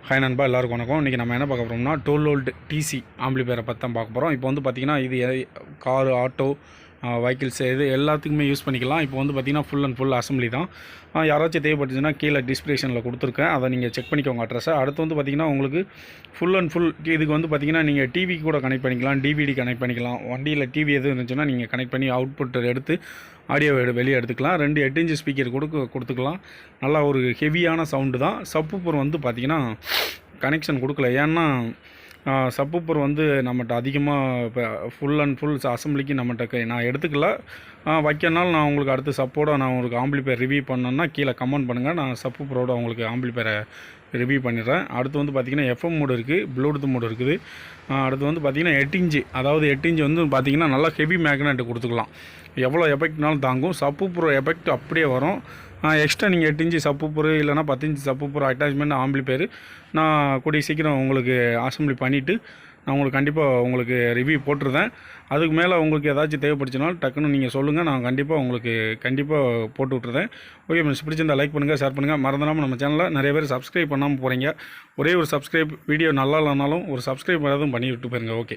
Hi நண்பா, எல்லாருக்கும் வணக்கம். இன்றைக்கி நம்ம என்ன பார்க்க போகிறோம்னா 12 வோல்ட் டிசி ஆம்பிளிஃபையரை பற்றி தான் பார்க்க போகிறோம். இப்போ வந்து பார்த்திங்கன்னா இது காரு, ஆட்டோ, வெஹிக்கிள்ஸ் இது எல்லாத்துக்குமே யூஸ் பண்ணிக்கலாம். இப்போ வந்து பார்த்திங்கன்னா ஃபுல் அண்ட் ஃபுல் அசம்பிளி தான். யாராச்சும் தேவைப்பட்டுச்சுன்னா கீழே டிஸ்கிரிப்ஷனில் கொடுத்துருக்கேன், அதை நீங்கள் செக் பண்ணிக்கோங்க அட்ரஸை. அடுத்து வந்து பார்த்திங்கன்னா உங்களுக்கு ஃபுல் அண்ட் ஃபுல் இதுக்கு வந்து பார்த்திங்கன்னா நீங்கள் டிவி கூட கனெக்ட் பண்ணிக்கலாம், டிவிடி கனெக்ட் பண்ணிக்கலாம். வண்டியில் டிவி எதுவும் இருந்துச்சுன்னா நீங்கள் கனெக்ட் பண்ணி அவுட்புட் எடுத்து ஆடியோ வெளியே எடுத்துக்கலாம். 2 8 இன்ச் ஸ்பீக்கர் கொடுத்துக்கலாம். நல்லா ஒரு ஹெவியான சவுண்டு தான். சப்வூஃபர் வந்து பார்த்திங்கன்னா கனெக்ஷன் கொடுக்கல. ஏன்னா சப்வூஃபர் வந்து நம்மகிட்ட அதிகமாக இப்போ ஃபுல் அண்ட் ஃபுல் அசம்பிளிக்கு நம்மகிட்ட நான் எடுத்துக்கல. வைக்கனாலும் நான் உங்களுக்கு அடுத்து சப்போட நான் உங்களுக்கு ஆம்பிளிஃபையர் ரிவ்யூ பண்ணேன்னா கீழே கமெண்ட் பண்ணுங்கள். நான் சப்வூஃபரோட உங்களுக்கு ஆம்பிளிஃபையரை ரிவ்யூ பண்ணிடுறேன். அடுத்து வந்து பார்த்திங்கன்னா எஃப்எம் மோடு இருக்குது, ப்ளூடூத் மோடு இருக்குது. அடுத்து வந்து பார்த்திங்கன்னா 8 இன்ச்சு, அதாவது 8 இன்ச்சு வந்து பார்த்திங்கன்னா நல்லா ஹெவி மேக்னெட் கொடுத்துக்கலாம். எவ்வளோ எஃபெக்ட்னாலும் தாங்கும். சப்வூஃபர் எஃபெக்ட் அப்படியே வரும். எக்ஸ்ட்ரா நீங்கள் 8 இன்ச்சு சப்வூஃபர் இல்லைனா 10 இன்ச்சு சப்வூஃபர் அட்டாச்மெண்ட் ஆம்பிளிஃபையர் நான் கூடிய சீக்கிரம் உங்களுக்கு அசம்பிளி பண்ணிவிட்டு நான் உங்களுக்கு கண்டிப்பாக உங்களுக்கு ரிவ்யூ போட்டுருந்தேன். அதுக்கு மேலே உங்களுக்கு ஏதாச்சும் தேவைப்படுச்சுனாலும் டக்குன்னு நீங்கள் சொல்லுங்கள், நான் கண்டிப்பாக போட்டு விட்டுருந்தேன். ஓகே ஃப்ரெண்ட்ஸ், பிடிச்சிருந்தா லைக் பண்ணுங்கள், ஷேர் பண்ணுங்கள். மறந்துடாமல் நம்ம சேனலில் நிறைய பேர் சப்ஸ்கிரைப் பண்ணாமல் போகிறீங்க. ஒரே ஒரு சப்ஸ்கிரைப், வீடியோ நல்லா இல்லைனாலும் ஒரு சப்ஸ்கிரைப் பண்ணதும் பண்ணி விட்டு போயிருங்க. ஓகே.